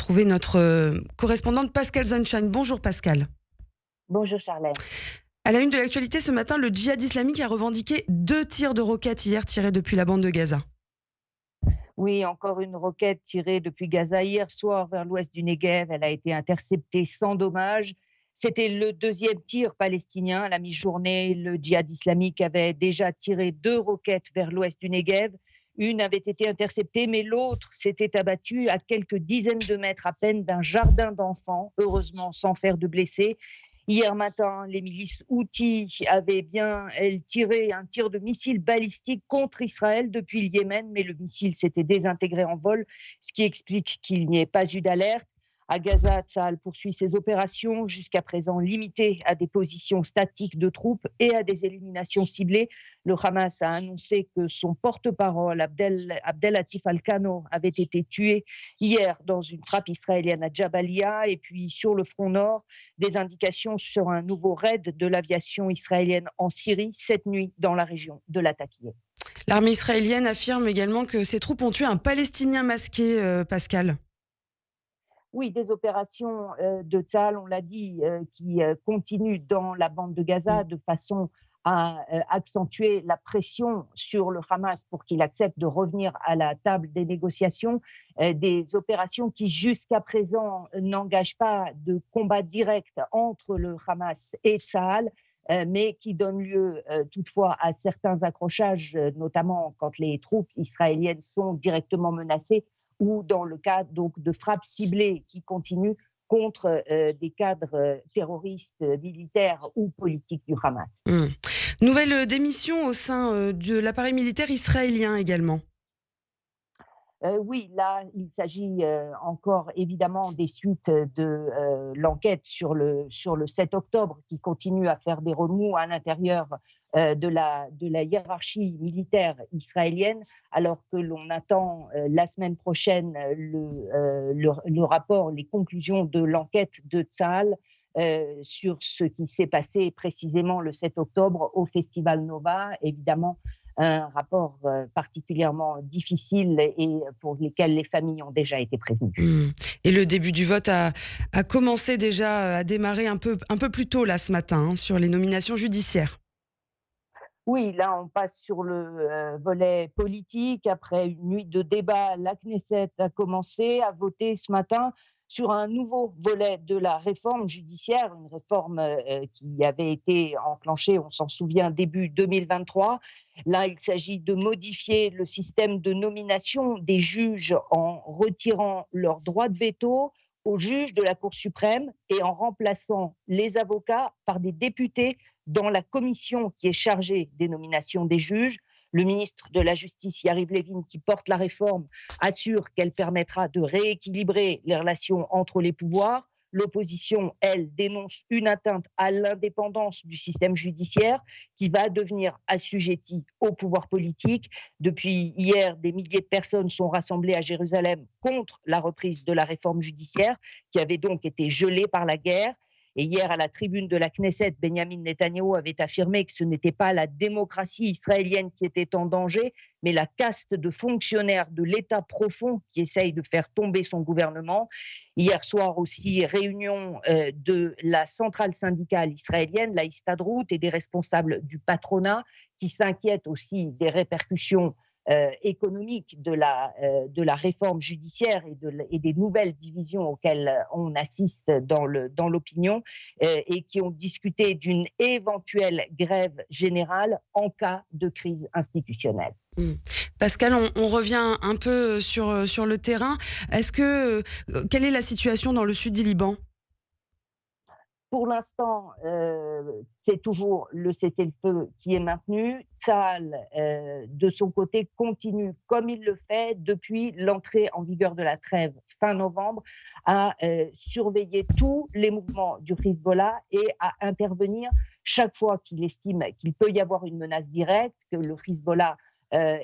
retrouver notre correspondante Pascal Sunshine. Bonjour Pascal. Bonjour Charlène. À la une de l'actualité ce matin, le djihad islamique a revendiqué 2 tirs de roquettes hier tirés depuis la bande de Gaza. Oui, encore une roquette tirée depuis Gaza hier soir vers l'ouest du Negev. Elle a été interceptée sans dommage. C'était le deuxième tir palestinien à la mi-journée. Le djihad islamique avait déjà tiré 2 roquettes vers l'ouest du Negev. Une avait été interceptée, mais l'autre s'était abattue à quelques dizaines de mètres à peine d'un jardin d'enfants, heureusement sans faire de blessés. Hier matin, les milices Houthis avaient bien, elles, tiré un tir de missile balistique contre Israël depuis le Yémen, mais le missile s'était désintégré en vol, ce qui explique qu'il n'y ait pas eu d'alerte. À Gaza, Tsahal poursuit ses opérations, jusqu'à présent limitées à des positions statiques de troupes et à des éliminations ciblées. Le Hamas a annoncé que son porte-parole, Abdelatif Al-Kano, avait été tué hier dans une frappe israélienne à Jabalia. Et puis sur le front nord, des indications sur un nouveau raid de l'aviation israélienne en Syrie cette nuit dans la région de Latakia. L'armée israélienne affirme également que ses troupes ont tué un Palestinien masqué, Pascal. Oui, des opérations de Tsahal, on l'a dit, qui continuent dans la bande de Gaza de façon à accentuer la pression sur le Hamas pour qu'il accepte de revenir à la table des négociations. Des opérations qui, jusqu'à présent, n'engagent pas de combat direct entre le Hamas et Tsahal, mais qui donnent lieu toutefois à certains accrochages, notamment quand les troupes israéliennes sont directement menacées, ou dans le cas donc de frappes ciblées qui continuent contre des cadres terroristes, militaires ou politiques du Hamas. Nouvelle démission au sein de l'appareil militaire israélien également. Oui, là, il s'agit encore évidemment des suites de l'enquête sur le 7 octobre qui continue à faire des remous à l'intérieur de la hiérarchie militaire israélienne, alors que l'on attend la semaine prochaine le rapport, les conclusions de l'enquête de Tsahal sur ce qui s'est passé précisément le 7 octobre au Festival Nova. Évidemment, un rapport particulièrement difficile et pour lesquels les familles ont déjà été prévenues. Et le début du vote a commencé déjà à démarrer un peu plus tôt là ce matin sur les nominations judiciaires. Oui, là, on passe sur le volet politique. Après une nuit de débat, la Knesset a commencé à voter ce matin sur un nouveau volet de la réforme judiciaire, une réforme qui avait été enclenchée, on s'en souvient, début 2023. Là, il s'agit de modifier le système de nomination des juges en retirant leur droit de veto aux juges de la Cour suprême et en remplaçant les avocats par des députés dans la commission qui est chargée des nominations des juges. Le ministre de la Justice, Yariv Levin, qui porte la réforme, assure qu'elle permettra de rééquilibrer les relations entre les pouvoirs. L'opposition, elle, dénonce une atteinte à l'indépendance du système judiciaire qui va devenir assujetti au pouvoir politique. Depuis hier, des milliers de personnes sont rassemblées à Jérusalem contre la reprise de la réforme judiciaire qui avait donc été gelée par la guerre. Et hier, à la tribune de la Knesset, Benjamin Netanyahou avait affirmé que ce n'était pas la démocratie israélienne qui était en danger, mais la caste de fonctionnaires de l'État profond qui essaye de faire tomber son gouvernement. Hier soir aussi, réunion de la centrale syndicale israélienne, la Histadrout, et des responsables du patronat qui s'inquiètent aussi des répercussions économique de la réforme judiciaire et des nouvelles divisions auxquelles on assiste dans l'opinion et qui ont discuté d'une éventuelle grève générale en cas de crise institutionnelle. Pascal, on revient un peu sur le terrain. Quelle est la situation dans le sud du Liban ? Pour l'instant, c'est toujours le cessez-le-feu qui est maintenu. Tsahal, de son côté, continue, comme il le fait depuis l'entrée en vigueur de la trêve fin novembre, à surveiller tous les mouvements du Hezbollah et à intervenir chaque fois qu'il estime qu'il peut y avoir une menace directe, que le Hezbollah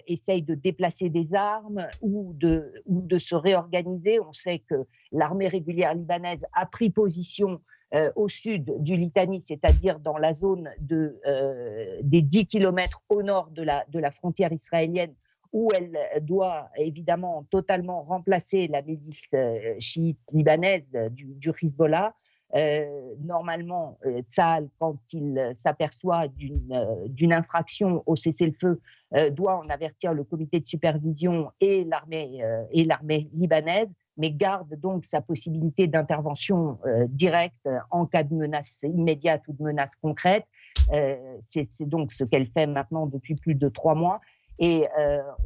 essaye de déplacer des armes ou de se réorganiser. On sait que l'armée régulière libanaise a pris position au sud du Litani, c'est-à-dire dans la zone des 10 kilomètres au nord de la frontière israélienne, où elle doit évidemment totalement remplacer la milice chiite libanaise du Hezbollah. Normalement, Tsahal, quand il s'aperçoit d'une infraction au cessez-le-feu, doit en avertir le comité de supervision et l'armée libanaise, mais garde donc sa possibilité d'intervention directe en cas de menace immédiate ou de menace concrète. C'est donc ce qu'elle fait maintenant depuis plus de 3 mois. Et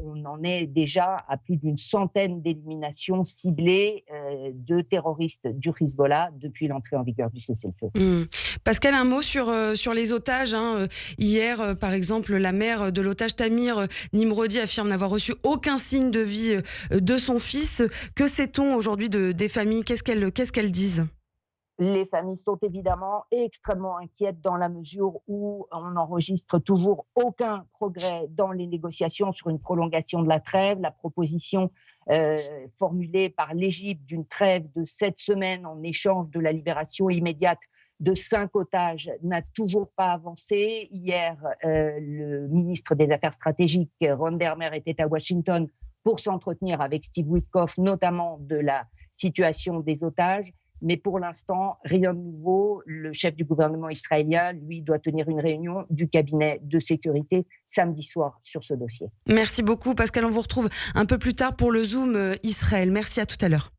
on en est déjà à plus d'une centaine d'éliminations ciblées de terroristes du Hezbollah depuis l'entrée en vigueur du cessez-le-feu. Pascal, un mot sur les otages. Hier, par exemple, la mère de l'otage Tamir Nimrodi affirme n'avoir reçu aucun signe de vie de son fils. Que sait-on aujourd'hui des familles? Qu'est-ce qu'elles disent? Les familles sont évidemment extrêmement inquiètes dans la mesure où on n'enregistre toujours aucun progrès dans les négociations sur une prolongation de la trêve. La proposition formulée par l'Égypte d'une trêve de 7 semaines en échange de la libération immédiate de 5 otages n'a toujours pas avancé. Hier, le ministre des Affaires stratégiques, Ron Dermer, était à Washington pour s'entretenir avec Steve Witkoff, notamment de la situation des otages. Mais pour l'instant, rien de nouveau. Le chef du gouvernement israélien, lui, doit tenir une réunion du cabinet de sécurité samedi soir sur ce dossier. Merci beaucoup, Pascal. On vous retrouve un peu plus tard pour le Zoom Israël. Merci, à tout à l'heure.